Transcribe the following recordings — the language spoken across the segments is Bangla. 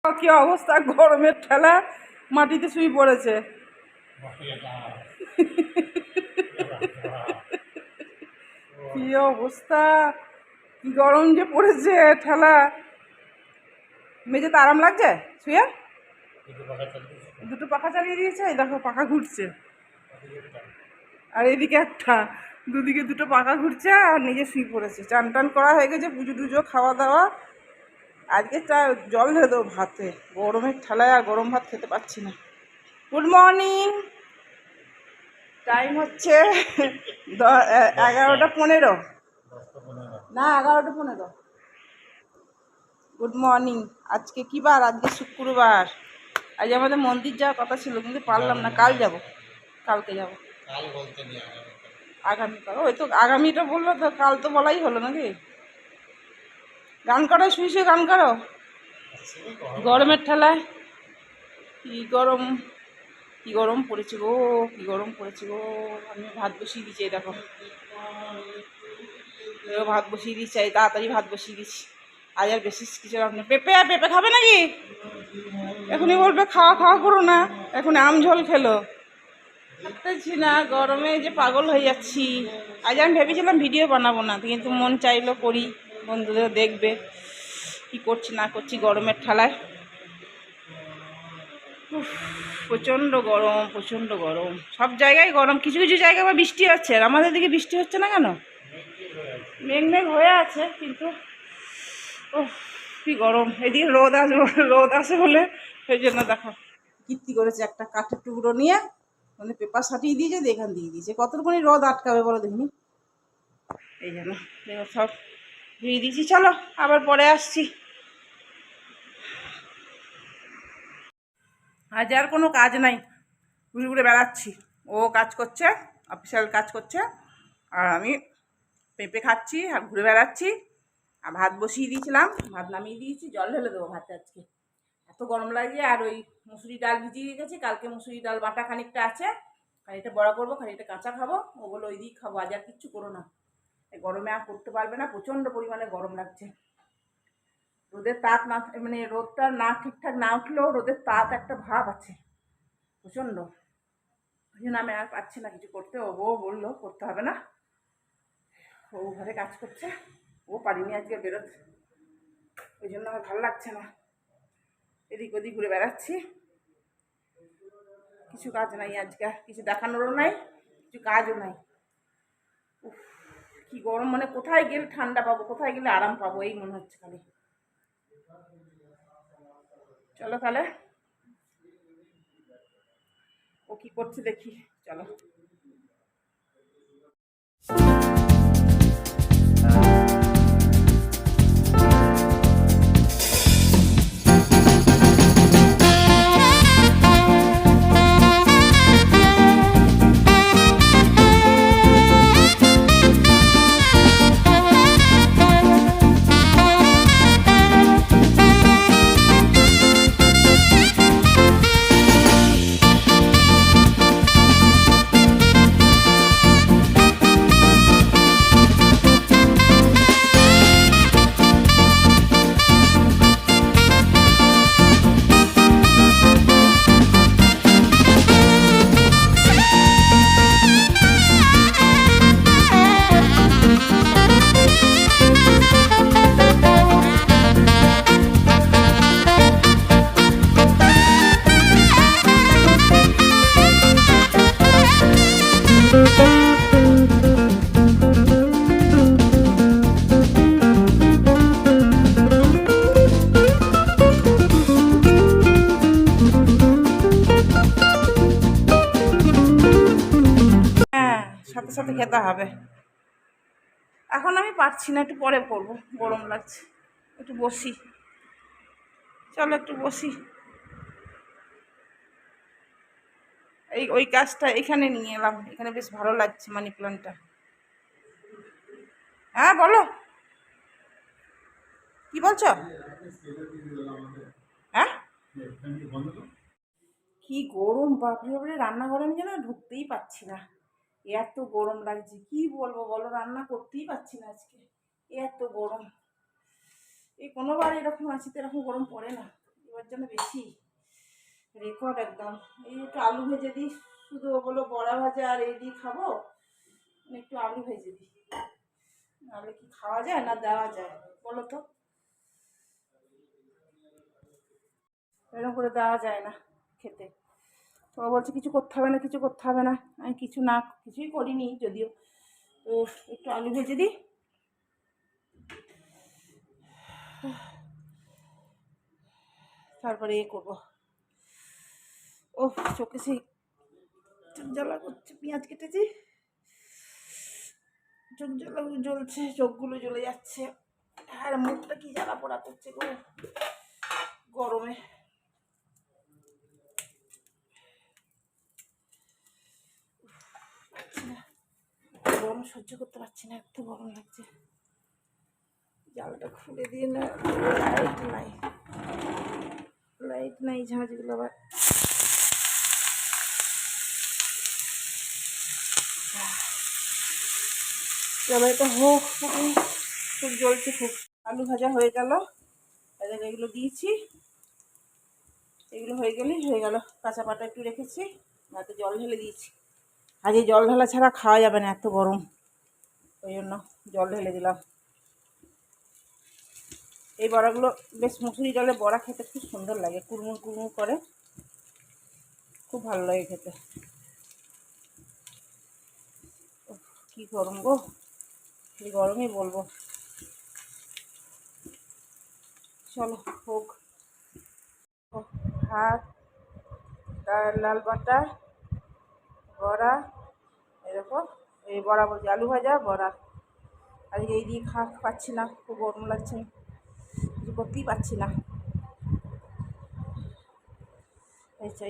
কি অবস্থা, গরমের ঠেলা মাটিতে শুয়ে পড়েছে। কি অবস্থা, কি গরম যে পড়েছে ঠেলা। মেঝেতে আরাম লাগছে শুয়ে, দুটো পাখা চালিয়ে দিয়েছে। এই দেখো পাখা ঘুরছে, আর এদিকে একটা, দুদিকে দুটো পাখা ঘুরছে, আর নিজে শুয়ে পড়েছে। চান টান করা হয়ে গেছে, পুজো টুজো খাওয়া দাওয়া। আজকে জল ঢেলে দেবো ভাতে, গরমের ঠেলায় আর গরম ভাত খেতে পাচ্ছি না। গুড মর্নিং, টাইম হচ্ছে 11:15, না 11:15। Good morning. আজকে কি বার? আজকে শুক্রবার। আজ আমাদের মন্দির যাওয়ার কথা ছিল, কিন্তু পারলাম না। কাল যাব, কালকে যাব। আগামীকাল, ওই তো আগামীটা বললো তো, কাল তো বলাই হলো নাকি। গান করো, শুয়ে শুয়ে গান করো। গরমের ঠেলায় কি গরম, কি গরম পড়েছে গো, কি গরম পড়েছে গো। আমি ভাত বসিয়ে দিচ্ছি, দেখো ভাত বসিয়ে দিচ্ছি, তাড়াতাড়ি ভাত বসিয়ে দিচ্ছি। আজ আর বেশি কিছু রাখবে না। পেঁপে, পেঁপে খাবে নাকি? এখনই বলবে খাওয়া খাওয়া করো না, এখন আম ঝোল খেলো। থাকতেছি না, গরমে যে পাগল হয়ে যাচ্ছি। আজ আমি ভেবেছিলাম ভিডিও বানাবো না, কিন্তু মন চাইলো করি, বন্ধুদের দেখবে কি করছি না করছি গরমের ঠেলায়। প্রচণ্ড গরম, প্রচণ্ড গরম, সব জায়গায় গরম। কিছু কিছু জায়গায় আবার বৃষ্টি হচ্ছে, আর আমাদের দিকে বৃষ্টি হচ্ছে না কেন? মেঘ মেঘ হয়ে আছে, কিন্তু কি গরম। এদিকে রোদ আসে, রোদ আসে বলে সেই জন্য দেখো কীর্তি করেছে, একটা কাঠের টুকরো নিয়ে মানে পেপার সাটিয়ে দিয়েছে, এখান দিয়ে দিয়েছে। কতটুকুনি রোদ আটকাবে বলো দেখিনি। এই জন্য সব ধুয়ে দিয়েছি। চলো আবার পরে আসছি। আজ আর কোনো কাজ নাই, ঘুরে ঘুরে বেড়াচ্ছি। ও কাজ করছে, অফিসিয়াল কাজ করছে, আর আমি পেঁপে খাচ্ছি আর ঘুরে বেড়াচ্ছি। আর ভাত বসিয়ে দিয়েছিলাম, ভাত নামিয়ে দিয়েছি, জল ঢেলে দেবো ভাতে। আজকে এত গরম লাগে। আর ওই মুসুরি ডাল ভিজিয়ে রেখেছি, কালকে মুসুরি ডাল বাটা খানিকটা আছে, খানিকটা বড়া করবো, খানিকটা কাঁচা খাবো। ও বলো ওই দিক খাবো, আজ আর কিচ্ছু করো না। এই গরমে আর করতে পারবে না, প্রচণ্ড পরিমাণে গরম লাগছে। রোদের তাপ না, মানে রোদটা না ঠিকঠাক না উঠলেও রোদের তাপ একটা ভাব আছে প্রচণ্ড। ওই জন্য আমি আর পারছি না কিছু করতে। ও বললো করতে হবে না, ও ঘরে কাজ করছে, ও পারিনি আজকে বেরোতে, ওই জন্য আমার ভালো লাগছে না। এদিক ওদিক ঘুরে বেড়াচ্ছি, কিছু কাজ নাই আজকে, কিছু দেখানোরও নাই, কিছু কাজও নাই। কি গরম, মানে কোথায় গেলে ঠান্ডা পাবো, কোথায় গেলে আরাম পাবো, এই মনে হচ্ছে খালি। চলো তাহলে, ও কি করছে দেখি, চলো। সাথে সাথে খেতে হবে। এখন আমি পারছি না, একটু পরে করবো, গরম লাগছে। একটু বসি, চলো একটু বসি। ওই গাছটা এখানে নিয়ে এলাম, এখানে বেশ ভালো লাগছে মানি প্ল্যান্টটা। হ্যাঁ বলো, কি বলছো? হ্যাঁ, কি গরম, বাপরে বাপরে, রান্নাঘরে আমি যেন ঢুকতেই পাচ্ছি না, এত গরম লাগছে। কি বলবো বলো, রান্না করতেই পারছি না আজকে, এত গরম। এই কোনোবার এরকম আছি তো এরকম গরম পড়ে না, এবার যেন রেকর্ড একদম। এই একটু আলু ভেজে দিই, শুধু ওগুলো বড়া ভাজা আর এই দিয়ে খাবো, একটু আলু ভেজে দিই, নাহলে কি খাওয়া যায় না দেওয়া যায় বলো তো? এরকম করে দেওয়া যায় না খেতে। তো বলছে কিছু করতে হবে না, কিছু করতে হবে না। আমি কিছুই করিনি যদিও। তো একটু আলু ভেজে দিই, তারপরে করবো। ও চোখে সেই চোখ জ্বালা করছে, পেঁয়াজ কেটেছি, চোখ জ্বালা জ্বলছে, চোখগুলো জ্বলে যাচ্ছে, আর মুখটা কি জ্বালা পোড়া করছে গো গরমে। গরম সহ্য করতে পারছি না, এত গরম লাগছে। জালটা খুলে দিয়ে না, লাইট নাই ঝাঁঝগুলো আবার। চলো এটা হোক, খুব জ্বলছে খুব। আলু ভাজা হয়ে গেল, এগুলো দিয়েছি, এগুলো হয়ে গেলেই হয়ে গেল। কাঁচা পাটা একটু রেখেছি, রাতে জল ঢেলে দিয়েছি। আজকে জল ঢালা ছাড়া খাওয়া যাবে না, এত গরম, ওই জন্য জল ঢেলে দিলাম। এই বড়াগুলো বেশ মুসুরি জলে বড়া খেতে খুব সুন্দর লাগে, কুড়মুড় কুড়মুড় করে, খুব ভালো লাগে খেতে। কি গরম গো, এই গরমই বলবো। চলো হোক। ভাত, লাল বাটা, বড়া, এরকম এই বড়া বলছি, আলু ভাজা বড়া। আজকে এই দিয়ে পাচ্ছি না, খুব গরম লাগছে, কিছু করতেই পারছি না।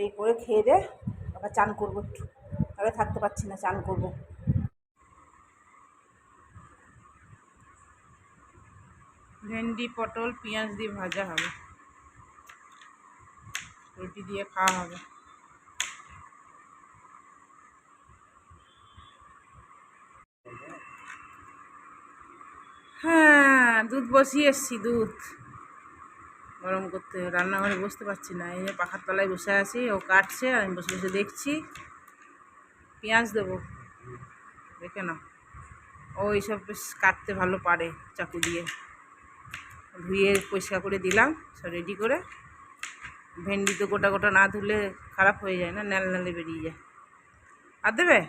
এই করে খেয়ে দে, আবার চান করবো একটু, তাহলে থাকতে পারছি না, চান করবো। ভেন্ডি পটল পেঁয়াজ দিয়ে ভাজা হবে, রুটি দিয়ে খাওয়া হবে। হ্যাঁ, দুধ বসিয়ে এসছি, দুধ গরম করতে। রান্নাঘরে বসতে পারছি না, এই যে পাখার তলায় বসে আছি, ও কাটছে আর আমি বসে বসে দেখছি। পেঁয়াজ দেবো, দেখে না, ও এইসব বেশ কাটতে ভালো পারে, চাকু দিয়ে। ধুয়ে পরিষ্কার করে দিলাম, সব রেডি করে। ভেন্ডি তো গোটা গোটা না ধুলে খারাপ হয়ে যায় না, ন্যাল ন্যালে বেরিয়ে যায়। আর দেবে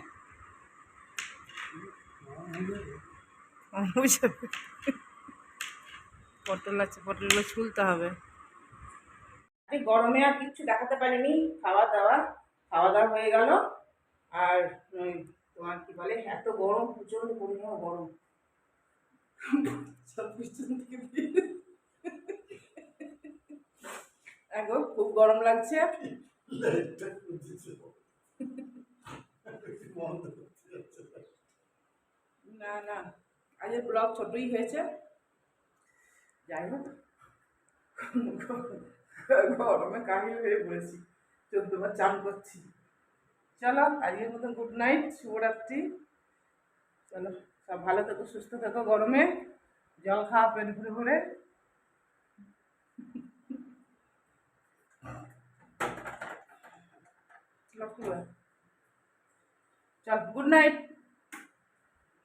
পটল আছে, পটলগুলো ছুলতে হবে। গরমে আর কিছু দেখাতে পারিনি, খাওয়া দাওয়া হয়ে গেল। আর তোমার কি বলে, এত গরম, প্রচন্ড পরিমাণ গরম, সব পিছন থেকে এখন খুব গরম লাগছে। না না, আজকের ব্লগ ছোটই হয়েছে, যাই হোক। গরমে কাহিল হয়ে পড়েছি, 14বার চান করছি। চলো আজকের মতন গুড নাইট, শুভরাত্রি। চলো সব ভালো থেকো, সুস্থ থেকো, গরমে জল খাওয়া পেট ভরে ভরে। চল গুড নাইট।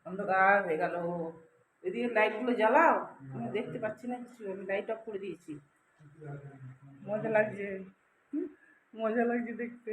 অন্ধকার হয়ে গেল, এদিকে লাইটগুলো জ্বালাও, আমি দেখতে পাচ্ছি না কিছু, আমি লাইট অফ করে দিয়েছি। মজা লাগছে, মজা লাগছে দেখতে।